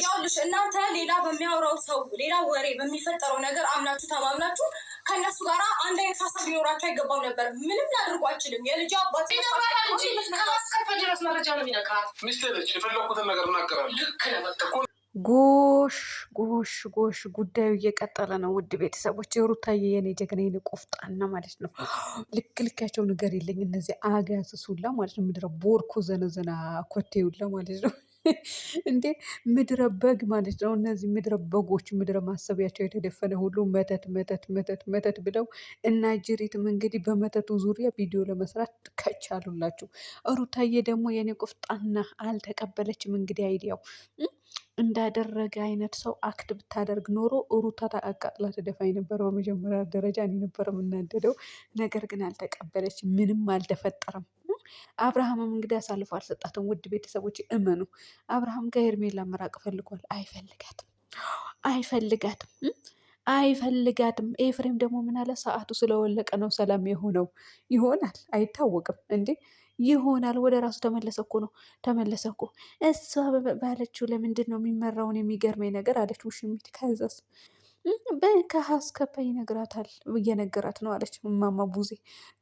ያውልሽ እናንተ ሌላ በሚያወራው ሰው ሌላ ወሬ በሚፈጠረው ነገር አምናችሁ ተማምናችሁ ከእነሱ ጋር አንድ አይነት ሀሳብ ሊኖራችሁ አይገባም ነበር። ምንም ላድርጉ አልችልም። የልጅ አባት ድረስ መረጃ ነው የሚነግራት። ሚስቴ ነች። የፈለኩትን ነገር እናገራለሁ። ልክ ነህ። ጎሽ ጎሽ ጎሽ፣ ጉዳዩ እየቀጠለ ነው። ውድ ቤተሰቦች የሩታዬ የኔ ጀግና የኔ ቆፍጣና ማለት ነው። ልክ ልካቸው ነገር የለኝ እነዚህ አጋስስ ሁላ ማለት ነው። ምድረ ቦርኮ ዘነዘና ኮቴ ሁላ ማለት ነው። እንዴ ምድረ በግ ማለት ነው። እነዚህ ምድረ በጎች ምድረ ማሰቢያቸው የተደፈነ ሁሉ መተት መተት መተት መተት ብለው እና ጅሪትም እንግዲህ በመተቱ ዙሪያ ቪዲዮ ለመስራት ከቻሉላችሁ። ሩታዬ ደግሞ የኔ ቆፍጣና አልተቀበለችም። እንግዲህ አይዲያው እንዳደረገ አይነት ሰው አክት ብታደርግ ኖሮ ሩታ አቃጥላ ትደፋ የነበረው በመጀመሪያ ደረጃ እኔ ነበር የምናደደው። ነገር ግን አልተቀበለች፣ ምንም አልተፈጠረም። አብርሃምም እንግዲህ አሳልፎ አልሰጣትም። ውድ ቤተሰቦች እመኑ፣ አብርሃም ከሄርሜላ መራቅ ፈልጓል። አይፈልጋትም አይፈልጋትም አይፈልጋትም። ኤፍሬም ደግሞ ምን አለ? ሰዓቱ ስለወለቀ ነው ሰላም የሆነው ይሆናል፣ አይታወቅም እንዴ ይሆናል። ወደ ራሱ ተመለሰ እኮ ነው ተመለሰ እኮ። እሷ ባለችው ለምንድን ነው የሚመራውን የሚገርመኝ ነገር አለች ውሽሚት። ከዛስ ከሀስከፈ ይነግራታል እየነገራት ነው አለች እማማ ቡዜ።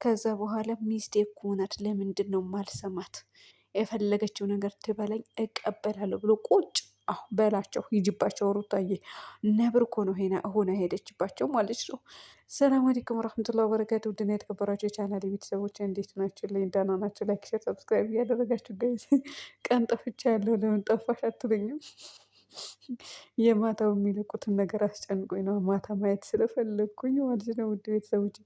ከዛ በኋላ ሚስቴ እኮ ናት ለምንድን ነው ማልሰማት? የፈለገችው ነገር ትበላኝ እቀበላለሁ ብሎ ቁጭ በላቸው። ሂጅባቸው ሩታዬ፣ ነብር እኮ ነው ሆነ ሄደችባቸው ማለት ነው። ሰላም አለይኩም ወራህመቱላሂ ወበረካቱ። ውድና የተከበራችሁ የቻናል ቤተሰቦች እንዴት ናችሁ? ላይ ደህና ናችሁ? ላይክ፣ ሼር፣ ሰብስክራይብ እያደረጋችሁ ጋይዝ። ቀን ጠፍቻ ያለው ለምን ጠፋሽ አትሉኝም? የማታው የሚለቁትን ነገር አስጨንቆኝ ነው ማታ ማየት ስለፈለግኩኝ ማለት ነው። ውድ ቤተሰቦች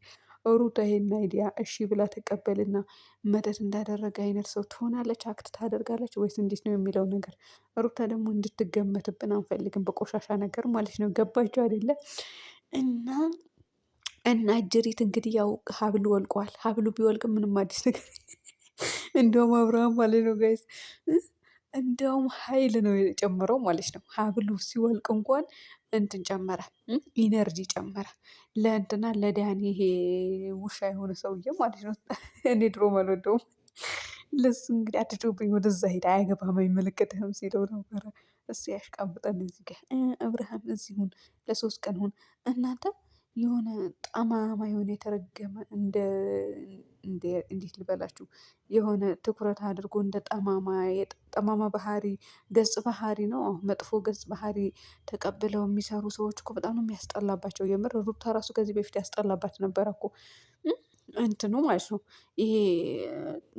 ሩታ ይሄን አይዲያ እሺ ብላ ተቀበልና መተት እንዳደረገ አይነት ሰው ትሆናለች፣ አክት ታደርጋለች ወይስ እንዴት ነው የሚለው ነገር። ሩታ ደግሞ እንድትገመትብን አንፈልግም በቆሻሻ ነገር ማለት ነው። ገባችሁ አይደለ? እና እጅሪት እንግዲህ ያው ሀብሉ ወልቋል። ሀብሉ ቢወልቅም ምንም አዲስ ነገር እንደውም አብርሃም ማለት ነው ጋይስ እንደውም ኃይል ነው የጨመረው ማለት ነው። ሀብሉ ሲወልቅ እንኳን እንትን ጨመረ፣ ኢነርጂ ጨመረ። ለእንትና ለዳኒ ይሄ ውሻ የሆነ ሰውዬ ማለት ነው። እኔ ድሮ አልወደውም። ለሱ እንግዲህ አትጮብኝ ወደዛ ሄዳ አያገባም አይመለከትህም ሲለው ነበረ። እሱ ያሽቃብጣል። እዚህ ጋር አብርሃም እዚህ ሁን ለ3 ቀን ሁን እናንተ የሆነ ጠማማ የሆነ የተረገመ እንዴት ልበላችሁ የሆነ ትኩረት አድርጎ እንደ ጠማማ ባህሪ ገጽ ባህሪ ነው። መጥፎ ገጽ ባህሪ ተቀብለው የሚሰሩ ሰዎች እኮ በጣም ነው የሚያስጠላባቸው። የምር ሩታ ራሱ ከዚህ በፊት ያስጠላባት ነበረ እኮ እንትኑ ማለት ነው። ይሄ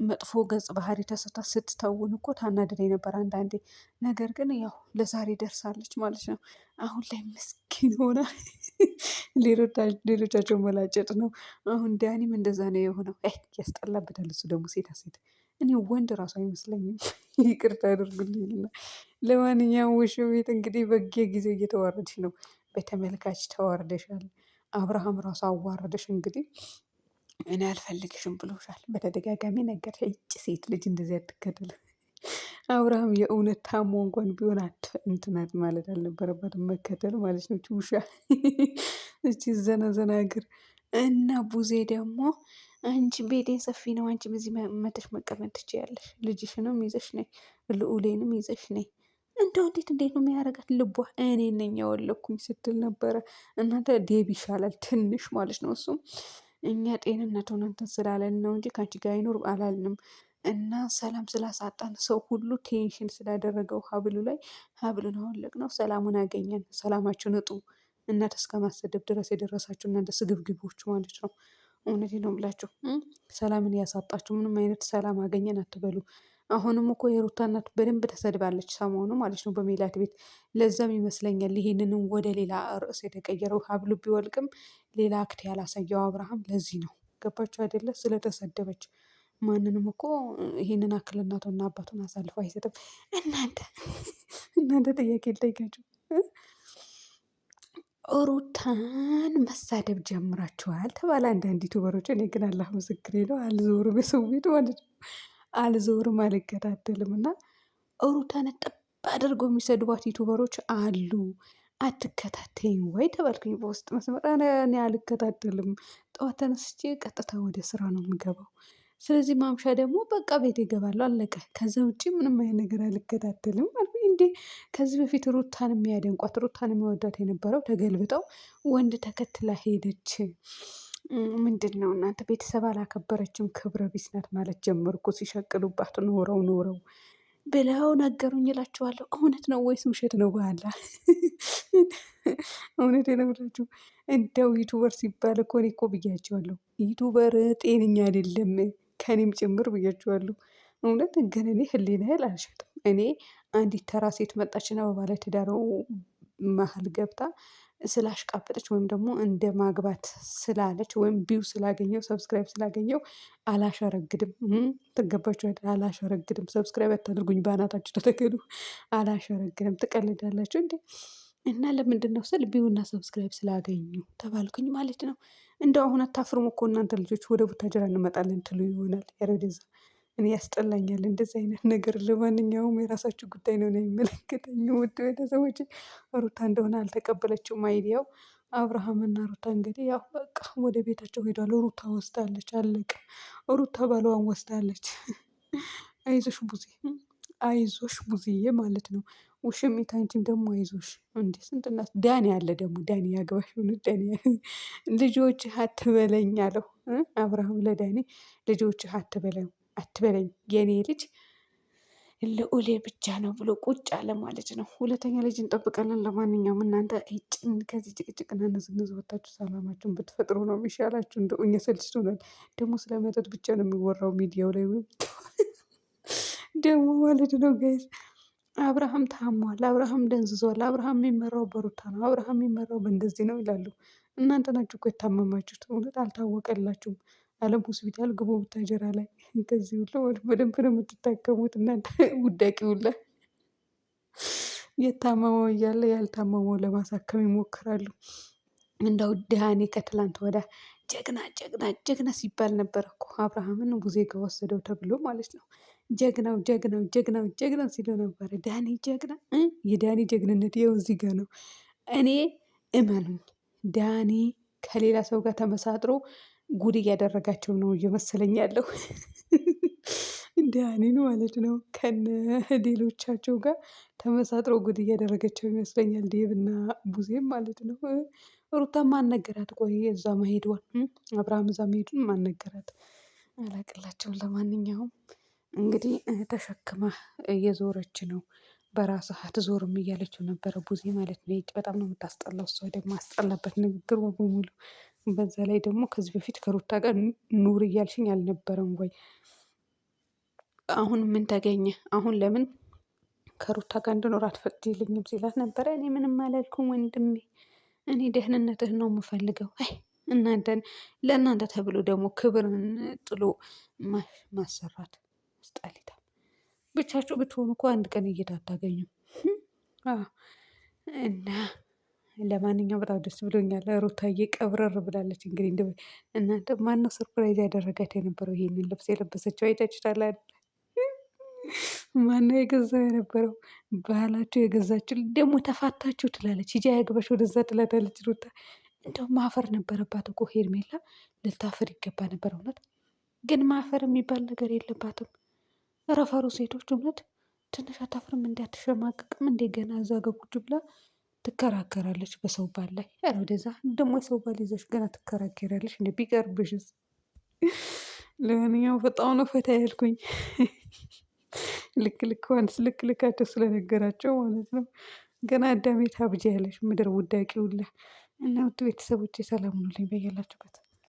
መጥፎ ገጽ ባህሪ ተሰታ ስትተውን እኮ ታናድደኝ ነበር አንዳንዴ። ነገር ግን ያው ለዛሬ ደርሳለች ማለት ነው። አሁን ላይ ምስኪን ሆና ሌሎቻቸው መላጨጥ ነው። አሁን ዳኒም እንደዛ ነው የሆነው። ያስጠላበታል። እሱ ደግሞ ሴታ ሴት እኔ ወንድ ራሱ አይመስለኝም። ይቅርታ አድርጉልኝና ለማንኛውም ውሽሚት እንግዲህ በጌ ጊዜ እየተዋረድሽ ነው። በተመልካች ተዋርደሻል። አብርሃም ራሱ አዋረደሽ። እንግዲህ እኔ አልፈልግሽም ብሎሻል። በተደጋጋሚ ነገር እጭ ሴት ልጅ እንደዚህ አትከተል። አብርሃም የእውነት ታሞ እንኳን ቢሆን እንትናት ማለት አልነበረበትም መከተል ማለት ነው። ውሻ እቺ ዘና እግር እና ቡዜ ደግሞ አንቺ ቤቴ ሰፊ ነው፣ አንቺ በዚህ መተሽ መቀመጥ ትችያለሽ፣ ልጅሽንም ይዘሽ ነይ፣ ልዑሌንም ይዘሽ ነይ። እንደው እንዴት ነው የሚያደርጋት ልቧ። እኔ ነኝ ያወለኩኝ ስትል ነበረ። እናንተ ዴብ ይሻላል ትንሽ ማለት ነው። እሱም እኛ ጤንነቱን እንትን ስላለን ነው እንጂ ከአንቺ ጋር አይኖር አላልንም። እና ሰላም ስላሳጣን ሰው ሁሉ ቴንሽን ስላደረገው ሀብሉ ላይ ሀብሉን አወለቅ ነው። ሰላሙን አገኘን። ሰላማችሁን እጡ። እናንተ እስከ ማሰደብ ድረስ የደረሳችሁ እናንተ ስግብግቦች ማለት ነው። እውነቴን ነው የምላችሁ። ሰላምን ያሳጣችሁ ምንም አይነት ሰላም አገኘን አትበሉ። አሁንም እኮ የሩታ እናት በደንብ ተሰድባለች ሰሞኑ ማለት ነው በሜላት ቤት። ለዛም ይመስለኛል ይሄንንም ወደ ሌላ ርዕስ የተቀየረው። ሀብሉ ቢወልቅም ሌላ አክት ያላሳየው አብርሃም ለዚህ ነው። ገባችሁ አይደለ? ስለተሰደበች ማንንም እኮ ይሄንን አክል እናቱና አባቱን አሳልፎ አይሰጥም። እናንተ ጥያቄ ልጠይቃችሁ። ሩታን መሳደብ ጀምራችኋል ተባለ አንዳንድ ዩቱበሮች። እኔ ግን አላህ ምስክሬ ነው አልዞርም፣ የሰው ቤት ማለት ነው አልዞርም፣ አልከታተልም። እና ሩታን ጠብ አድርገው የሚሰድቧት ዩቱበሮች አሉ። አትከታተይም ወይ ተባልኩኝ በውስጥ መስመር። እኔ አልከታተልም። ጠዋት ተነስቼ ቀጥታ ወደ ስራ ነው የምገባው። ስለዚህ ማምሻ ደግሞ በቃ ቤት ይገባለሁ፣ አለቀ። ከዛ ውጭ ምንም አይነት ነገር አልከታተልም። እንዴ እንዴ? ከዚህ በፊት ሩታን የሚያደንቋት ሩታን የሚወዳት የነበረው ተገልብጠው ወንድ ተከትላ ሄደች። ምንድን ነው እናንተ ቤተሰብ አላከበረችም፣ ክብረ ቢስ ናት ማለት ጀመርኩ። ሲሸቅሉባት ኖረው ብለው ነገሩኝ እላችኋለሁ። እውነት ነው ወይስ ውሸት ነው? በኋላ እውነት የነብራችሁ እንደው ዩቱበር ሲባል እኮ እኔ እኮ ብያቸዋለሁ፣ ዩቱበር ጤነኛ አይደለም ከኔም ጭምር ብያቸዋለሁ። እውነት ግን እኔ ህሊናዬን አልሸጥም። እኔ አንዲት ተራ ሴት መጣችና በባለ ትዳር መሀል ገብታ ስላሽቃበጠች ወይም ደግሞ እንደ ማግባት ስላለች ወይም ቢው ስላገኘው ሰብስክራይብ ስላገኘው አላሸረግድም። ትገባችኋል? አላሸረግድም። ሰብስክራይብ አታድርጉኝ፣ በአናታችሁ ተተከሉ። አላሸረግድም። ትቀልዳላችሁ እንዴ? እና ለምንድን ነው ስል ቢውና ሰብስክራይብ ስላገኙ ተባልኩኝ ማለት ነው። እንደው አሁን አታፍርሙ እኮ እናንተ ልጆች፣ ወደ ቡታጀራ እንመጣለን ትሉ ይሆናል። ያረደዛ እኔ ያስጠላኛል እንደዚህ አይነት ነገር። ለማንኛውም የራሳችሁ ጉዳይ ነው የሚመለከተኝ። ውድ ቤተሰቦች ሩታ እንደሆነ አልተቀበለችውም አይዲያው። አብርሃምና ሩታ እንግዲህ ያው በቃ ወደ ቤታቸው ሄዷል። ሩታ ወስዳለች፣ አለቀ። ሩታ ባሏን ወስዳለች። አይዞሽ ቡዜ፣ አይዞሽ ቡዝዬ ማለት ነው። ውሽሚት አንቺም ደግሞ አይዞሽ። እንዴ ስንትና ዳኒ አለ ደግሞ ዳኒ ያገባሽ ሆነ ዳኒ ልጆች አትበለኝ አለው አብርሃም ለዳኒ ልጆች አትበለኝ የኔ ልጅ ልዑሌ ብቻ ነው ብሎ ቁጭ አለ ማለት ነው። ሁለተኛ ልጅ እንጠብቃለን። ለማንኛውም እናንተ እጭን ከዚህ ጭቅጭቅና ንዝንዝ ወታችሁ ሰላማችሁን ብትፈጥሩ ነው የሚሻላችሁ። እንደ እኛ ሰልችቶናል። ደግሞ ስለ መጠጥ ብቻ ነው የሚወራው ሚዲያው ላይ ደግሞ ማለት ነው ጋይስ። አብርሃም ታሟል፣ አብርሃም ደንዝዟል፣ አብርሃም የሚመራው በሩታ ነው፣ አብርሃም የሚመራው በእንደዚህ ነው ይላሉ። እናንተ ናችሁ እኮ የታመማችሁት። እውነት አልታወቀላችሁም። አለም ሆስፒታል ግቡ ቡታጀራ ላይ። ከዚህ ሁሉ በደንብ ነው የምትታከሙት እናንተ ውዳቂ ሁላ። የታመመው እያለ ያልታመመው ለማሳከም ይሞክራሉ። እንደው ዳኒ ከትላንት ወዳ ጀግና ጀግና ጀግና ሲባል ነበር እኮ አብርሃምን ቡዜ ጋር ወሰደው ተብሎ ማለት ነው። ጀግናው ጀግናው ጀግናው ጀግና ሲለው ነበረ። ዳኒ ጀግና። የዳኒ ጀግንነት ይኸው እዚህ ጋር ነው። እኔ እመኑኝ ዳኒ ከሌላ ሰው ጋር ተመሳጥሮ ጉድ እያደረጋቸው ነው እየመሰለኝ ያለው ዳኒን ማለት ነው። ከነ ሌሎቻቸው ጋር ተመሳጥሮ ጉድ እያደረገቸው ይመስለኛል። ዴብና ቡዜም ማለት ነው። ሩታ ማን ነገራት? ቆይ እዛ መሄዷን አብርሃም እዛ መሄዱን ማን ነገራት? አላቅላቸውም። ለማንኛውም እንግዲህ ተሸክማ እየዞረች ነው። በራስህ አትዞርም እያለችው ነበረ ቡዜ ማለት ነው። በጣም ነው የምታስጠላው። እሷ ደግሞ አስጠላበት ንግግሯ በሙሉ። በዛ ላይ ደግሞ ከዚህ በፊት ከሩታ ጋር ኑር እያልሽኝ አልነበረም ወይ? አሁን ምን ተገኘ? አሁን ለምን ከሩታ ጋር እንድኖር አትፈቅጂልኝም ሲላት ነበረ። እኔ ምንም አላልኩም ወንድሜ፣ እኔ ደህንነትህን ነው የምፈልገው። አይ እናንተን ለእናንተ ተብሎ ደግሞ ክብርን ጥሎ ማሰራት አስጠሊታ። ብቻችሁ ብትሆኑ እኮ አንድ ቀን እይታ አታገኙም። እና ለማንኛውም በጣም ደስ ብሎኛል። ሩታዬ ቀብረር ብላለች። እንግዲህ እናንተ ማነው ሰርፕራይዝ ያደረጋት የነበረው? ይሄንን ልብስ የለበሰችው አይታችሁታል አይደል? ማነው የገዛው የነበረው? ባህላችሁ የገዛችሁ ደግሞ ተፋታችሁ ትላለች። ሂጂ ያግባሽ ወደዛ ትላታለች ሩታ። እንደው ማፈር ነበረባት እኮ ሄርሜላ፣ ልታፍር ይገባ ነበር። እውነት ግን ማፈር የሚባል ነገር የለባትም። ረፈሩ ሴቶች እውነት ትንሽ አታፍርም? እንዳትሸማቅቅም እንደ ገና እዛ ጋ ቁጭ ብላ ትከራከራለች በሰው ባል ላይ። ኧረ ወደዛ ደግሞ የሰው ባል ይዘሽ ገና ትከራከራለች። እንደ ቢቀርብሽስ? ለማንኛውም በጣም ነው ፈታ ያልኩኝ። ልክ ልክዋንስ ልክ ልካቸው ስለነገራቸው ማለት ነው። ገና አዳሜ ታብጃ ያለሽ ምድር ውዳቂ ሁላ። እና ውድ ቤተሰቦቼ ሰላም ሁኑልኝ በያላችሁበት።